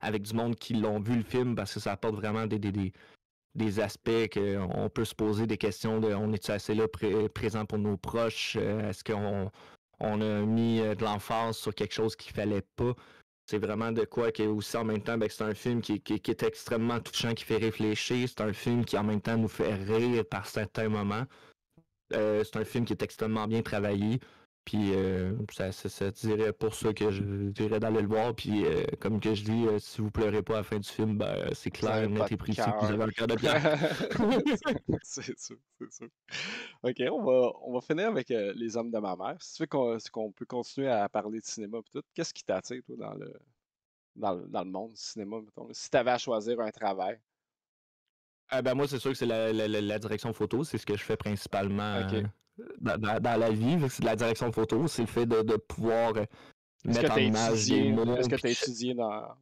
avec du monde qui l'ont vu le film parce que ça apporte vraiment des aspects qu'on peut se poser des questions de on est-tu assez là présent pour nos proches, est-ce qu'on a mis de l'emphase sur quelque chose qu'il fallait pas. C'est vraiment de quoi que aussi en même temps, ben, c'est un film qui est extrêmement touchant, qui fait réfléchir, c'est un film qui en même temps nous fait rire par certains moments. C'est un film qui est extrêmement bien travaillé. Puis ça dirait pour ça que je dirais d'aller le voir. Puis comme que je dis, si vous pleurez pas à la fin du film, ben, c'est clair, net et précis que vous avez un cœur de pierre. C'est sûr, c'est sûr. OK, on va finir avec Les Hommes de ma mère. Si tu veux qu'on peut continuer à parler de cinéma et tout, qu'est-ce qui t'attire, toi, dans le monde du cinéma, mettons? Si tu avais à choisir un travail. Ben moi, c'est sûr que c'est la direction photo. C'est ce que je fais principalement OK. dans la vie. C'est de la direction photo. C'est le fait de pouvoir Est-ce que mettre en image des mots. Est-ce que tu as étudié dans.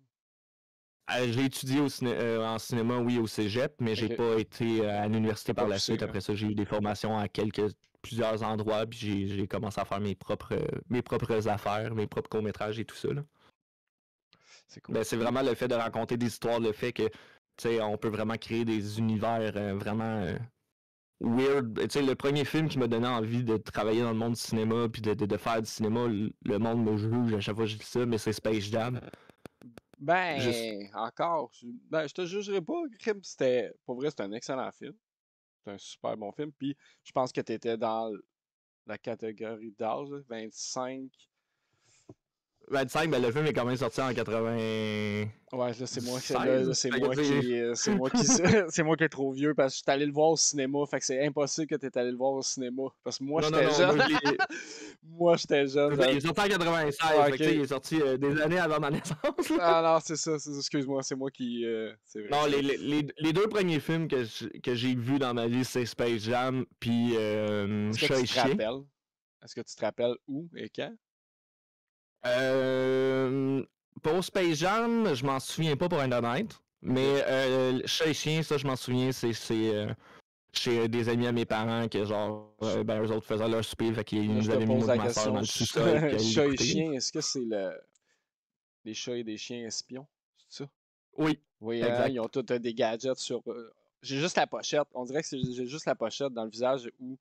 J'ai étudié en cinéma, oui, au cégep, mais j'ai OK. pas été à l'université par pas la poussé, suite. là. Après ça, j'ai eu des formations à plusieurs endroits, puis j'ai commencé à faire mes propres affaires, mes propres courts-métrages et tout ça. Là. C'est cool. Ben, c'est vraiment le fait de raconter des histoires, le fait que on peut vraiment créer des univers vraiment weird. Le premier film qui m'a donné envie de travailler dans le monde du cinéma puis de faire du cinéma, le monde me juge à chaque fois que je dis ça, mais c'est Space Jam. Ben, Juste- encore. Je te jugerai pas. Crime, pour vrai, c'est un excellent film. C'est un super bon film. Puis, je pense que tu étais dans la catégorie d'âge, là, 25. 25, ben le film est quand même sorti en 80. Ouais, là, c'est moi, 16, c'est fait moi que qui, c'est moi qui est trop vieux parce que je suis allé le voir au cinéma. Fait que c'est impossible que tu es allé le voir au cinéma. Parce que moi, Non, j'étais jeune. moi, je l'ai- Moi, j'étais jeune. Il est sorti en 96, Ah, fait que, ok. il est sorti des années avant ma naissance. Là. Ah non, c'est ça. Excuse-moi, c'est moi qui. C'est vrai. Non, les deux premiers films que j'ai vus dans ma vie, c'est Space Jam puis Est-ce que Chat tu et te Chien. rappelles? Est-ce que tu te rappelles où et quand? Pour Space Jam, je m'en souviens pas pour être honnête. Mais Chat et Chien, ça, je m'en souviens, c'est chez des amis à mes parents que genre ben eux autres faisaient leur souper, fait qu'ils Là, je nous te avaient mis pose moi et la ma soeur question. dans le sous-sol. puis ils Chat et l'écoutaient. chien, est-ce que c'est les chats et des chiens espions? C'est ça? Oui, Oui, hein, exact. ils ont tous des gadgets sur. J'ai juste la pochette. On dirait que j'ai juste la pochette dans le visage où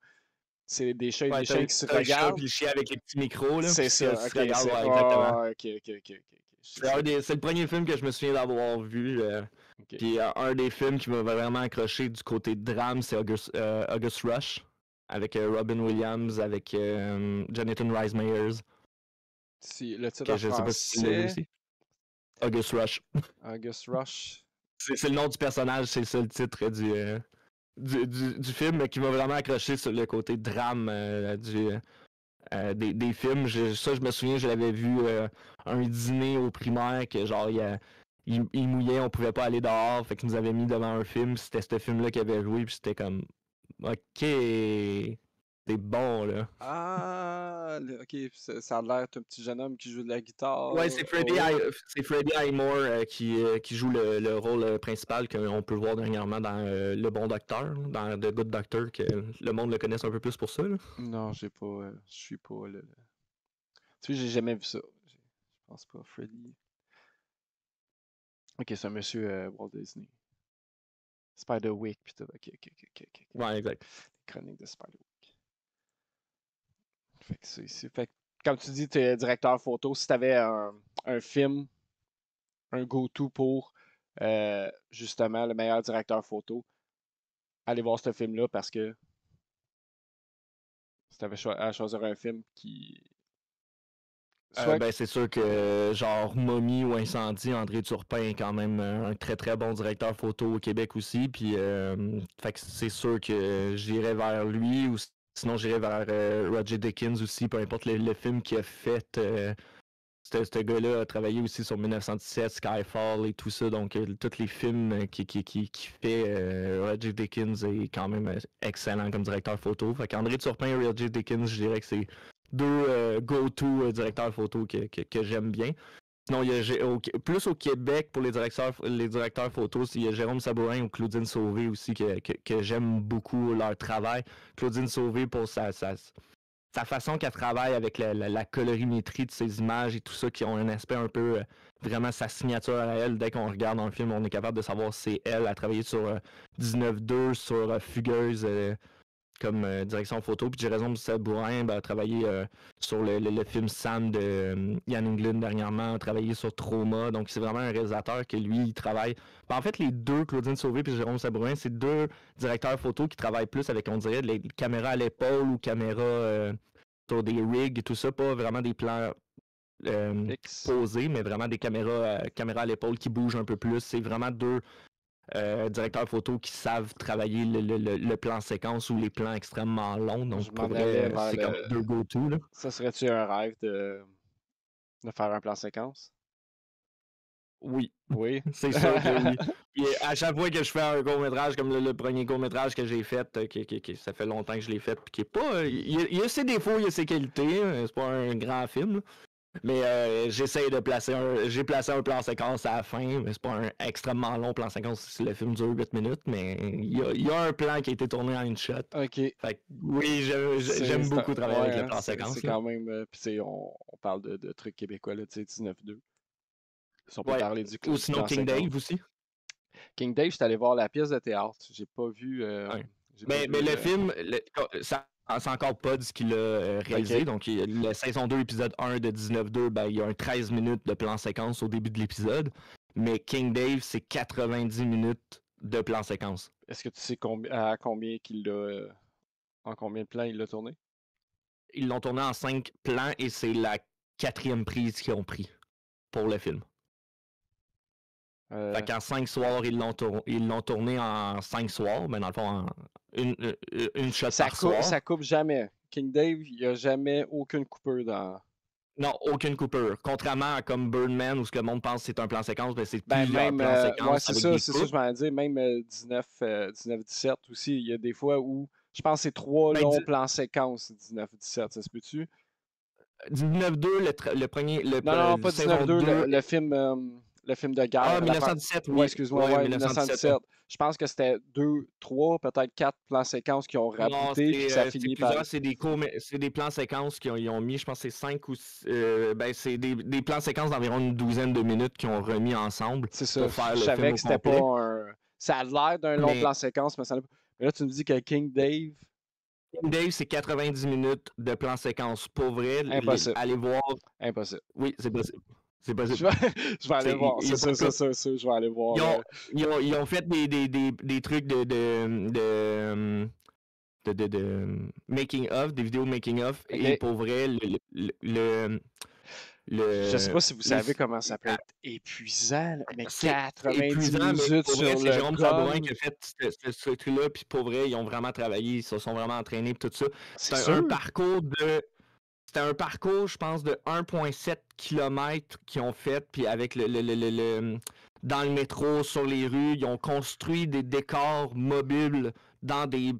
c'est des chats et Ouais, des chiens qui se t'as le chat regardent. puis le chien avec les petits micros, là. C'est puis ça, qui ok. se regardent, ouais, exactement. Ok. C'est le premier film que je me souviens d'avoir vu. Ok. Puis un des films qui m'a vraiment accroché du côté de drame, c'est August Rush, avec Robin Williams, avec Jonathan Rhys Meyers. Le titre Que en je sais pas si tu l'as vu français, aussi. August Rush. August Rush. C'est le nom du personnage, c'est ça le titre du film, mais qui m'a vraiment accroché sur le côté drame des films. Ça, je me souviens, je l'avais vu un dîner au primaire que genre il mouillait, on pouvait pas aller dehors, fait qu'ils nous avaient mis devant un film, c'était ce film-là qui avait joué, puis c'était comme OK, c'est bon là. Ah, ok, ça a l'air d'un petit jeune homme qui joue de la guitare. Ouais, c'est Freddie Highmore qui joue le rôle principal qu'on peut voir dernièrement dans Le Bon Docteur, dans The Good Doctor, que le monde le connaisse un peu plus pour ça. Là. Non, j'ai pas. Je suis pas le. Tu sais, j'ai jamais vu ça. Je pense pas. Freddy. Ok, c'est un monsieur Walt Disney. Spiderwick, pis tout. Ok. Ouais, exact. Les chroniques de Spiderwick. Fait que c'est ici. Fait que, comme tu dis, tu es directeur photo. Si tu avais un film, un go-to pour justement le meilleur directeur photo, allez voir ce film-là parce que si tu avais à choisir un film qui. Ben, c'est sûr que genre Mommy ou Incendie, André Turpin est quand même un très très bon directeur photo au Québec aussi. Puis fait que c'est sûr que j'irais vers lui ou sinon j'irais vers Roger Deakins aussi, peu importe le film qu'il a fait. Ce gars-là a travaillé aussi sur 1917, Skyfall et tout ça. Donc tous les films qui fait Roger Deakins est quand même excellent comme directeur photo. Fait qu'André Turpin et Roger Deakins, je dirais que c'est deux go-to directeurs photo que j'aime bien. Sinon, plus au Québec, pour les directeurs photos, il y a Jérôme Sabourin ou Claudine Sauvé aussi que j'aime beaucoup leur travail. Claudine Sauvé pour sa façon qu'elle travaille avec la colorimétrie de ses images et tout ça, qui ont un aspect un peu vraiment sa signature à elle. Dès qu'on regarde un film, on est capable de savoir si c'est elle. Elle a travaillé sur 19-2, sur Fugueuse, comme direction photo. Puis Jérôme Sabourin a travaillé sur le film Sam de Yann Englund dernièrement, a travaillé sur Trauma. Donc c'est vraiment un réalisateur que lui, il travaille. Ben, en fait, les deux, Claudine Sauvé et Jérôme Sabourin, c'est deux directeurs photo qui travaillent plus avec, on dirait, les caméras à l'épaule ou caméras sur des rigs et tout ça, pas vraiment des plans posés, mais vraiment des caméras à l'épaule qui bougent un peu plus. C'est vraiment deux directeurs photo qui savent travailler le plan séquence ou les plans extrêmement longs. Donc, pour vrai, c'est comme deux go-to. Ça serait-tu un rêve de faire un plan séquence? Oui. Oui. C'est sûr que oui. Puis, à chaque fois que je fais un court-métrage, comme le premier court-métrage que j'ai fait, ça fait longtemps que je l'ai fait, puis qui est pas. Il y a ses défauts, il y a ses qualités. C'est pas un grand film. Là. Mais j'essaye de j'ai placé un plan séquence à la fin, mais c'est pas un extrêmement long plan séquence si le film dure 8 minutes, mais il y a un plan qui a été tourné en une shot. Ok. Fait que, oui, j'aime beaucoup travailler avec le plan séquence. C'est quand même. Puis on parle de trucs québécois, là, tu sais, 19-2. Si on peut parler du ou sinon King Dave aussi. King Dave, je suis allé voir la pièce de théâtre. J'ai pas vu. Mais le film, c'est encore Pods qui l'a réalisé. Okay. Donc, la saison 2, épisode 1 de 19-2, ben, il y a un 13 minutes de plan séquence au début de l'épisode. Mais King Dave, c'est 90 minutes de plan séquence. Est-ce que tu sais à combien qu'il l'a. En combien de plans il l'a tourné? Ils l'ont tourné en 5 plans et c'est la 4e prise qu'ils ont pris pour le film. Fait qu'en 5 soirs, ils l'ont tourné en 5 soirs, mais dans le fond, une shot par soir. Ça coupe jamais. King Dave, il n'y a jamais aucune coupure dans... Non, aucune coupure. Contrairement à comme Birdman, où ce que le monde pense que c'est un plan séquence, ben c'est plusieurs plans séquences. Ouais, c'est ça, je m'en dire. Même 19-17 aussi, il y a des fois où, je pense que c'est 3 longs plans séquences, 19-17, ça se peut-tu? 19-2, le premier... non, pas 19-2, le film... Le film de guerre. Ah, 1917, oui. Excuse-moi, 1917. Je pense que c'était 2, 3, peut-être 4 plans séquences qui ont rabouté puis ça finit par... C'est des plans séquences qu'ils ont mis, je pense que c'est 5 ou... c'est des plans séquences d'environ une douzaine de minutes qu'ils ont remis ensemble. C'est ça, je savais que c'était pas un... Ça a l'air d'un long plan séquence, mais là, tu me dis que King Dave... King Dave, c'est 90 minutes de plan séquence. Pour vrai, impossible. Allez voir... Impossible. Oui, c'est possible. C'est possible. Je vais aller voir. C'est ça, je vais aller voir. Ils ont fait des trucs de making of, des vidéos de making of, et pour vrai, je sais pas si vous savez comment ça peut être épuisant, mais 90 minutes sur le c'est Jérôme Sabourin qui a fait ce truc-là, puis pour vrai, ils ont vraiment travaillé, ils se sont vraiment entraînés, tout ça. C'est un parcours de... C'était un parcours, je pense, de 1,7 km qu'ils ont fait, puis avec dans le métro, sur les rues, ils ont construit des décors mobiles dans des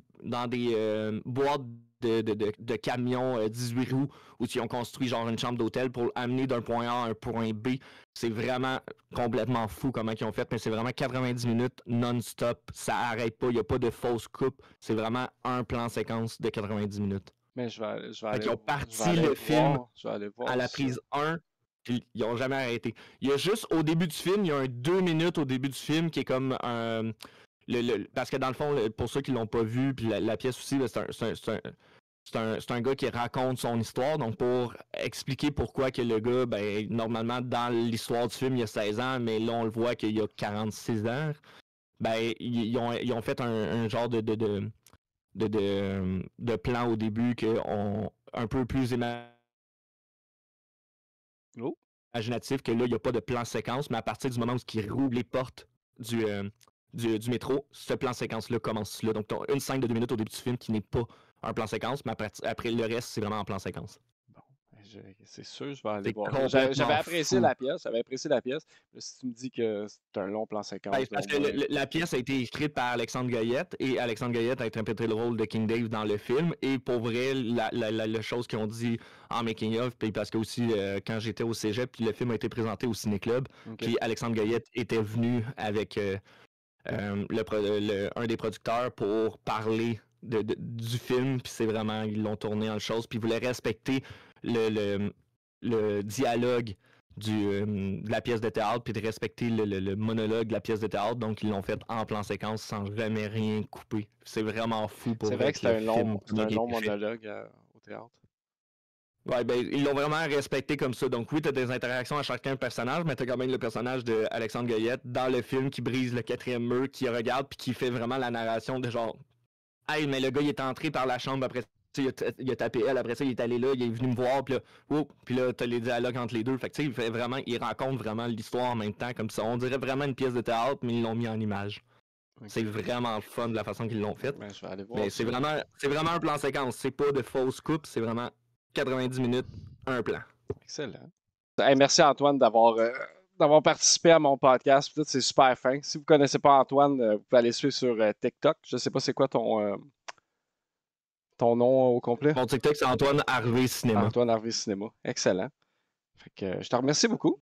boîtes de camions 18 roues où ils ont construit genre une chambre d'hôtel pour amener d'un point A à un point B. C'est vraiment complètement fou comment ils ont fait, mais c'est vraiment 90 minutes non-stop. Ça arrête pas, il n'y a pas de fausse coupe. C'est vraiment un plan séquence de 90 minutes. Mais je vais Fait aller, qu'ils ont je vais parti aller le film voir, je vais aller voir à la ça. prise 1, puis ils n'ont jamais arrêté. Il y a juste au début du film, il y a un 2 minutes au début du film qui est comme un. Parce que dans le fond, pour ceux qui l'ont pas vu, puis la pièce aussi, là, c'est un gars qui raconte son histoire. Donc, pour expliquer pourquoi que le gars, ben, normalement, dans l'histoire du film, il a 16 ans, mais là, on le voit qu'il a 46 ans. Ben, ils ont fait un genre de plan au début un peu plus Oh, imaginatif, que là, il n'y a pas de plan séquence, mais à partir du moment où ils rouvrent les portes du métro, ce plan séquence-là commence là. Donc, tu as une scène de 2 minutes au début du film qui n'est pas un plan séquence, mais après le reste, c'est vraiment un plan séquence. bon, c'est sûr, je vais aller C'est voir. complètement J'avais apprécié fou. la pièce, j'avais apprécié la pièce. Mais si tu me dis que c'est un long plan séquence, Ben, parce que la pièce a été écrite par Alexandre Goyette, et Alexandre Goyette a interprété le rôle de King Dave dans le film. Et pour vrai, la chose qu'ils ont dit en making of, puis parce que aussi quand j'étais au cégep, puis le film a été présenté au Ciné-Club, puis Alexandre Goyette était venu avec un des producteurs pour parler du film, puis c'est vraiment, ils l'ont tourné en chose, puis ils voulaient respecter le dialogue de la pièce de théâtre, puis de respecter le monologue de la pièce de théâtre, donc ils l'ont fait en plan séquence sans jamais rien couper. C'est vraiment fou pour C'est vrai que c'est un long monologue au théâtre. Ouais, ben, ils l'ont vraiment respecté comme ça. Donc oui, t'as des interactions à chacun personnage, mais t'as quand même le personnage de Alexandre Goyette dans le film qui brise le 4e mur, qui regarde, puis qui fait vraiment la narration de genre « Hey, mais le gars, il est entré par la chambre, après ça, il a tapé elle, après ça, il est allé là, il est venu me voir, puis là, t'as les dialogues entre les deux. » Fait que tu sais, il raconte vraiment l'histoire en même temps, comme ça. On dirait vraiment une pièce de théâtre, mais ils l'ont mis en image. Okay. C'est vraiment le fun de la façon qu'ils l'ont fait. Ben, je vais aller voir. Mais c'est vraiment un plan séquence. C'est pas de fausse coupe, c'est vraiment 90 minutes, un plan. Excellent. Hey, merci Antoine d'avoir participé à mon podcast. C'est super fin. Si vous ne connaissez pas Antoine, vous pouvez aller suivre sur TikTok. Je ne sais pas c'est quoi ton nom au complet. Mon TikTok, c'est Antoine Harvey Cinéma. Antoine Harvey Cinéma. Excellent. Fait que, je te remercie beaucoup.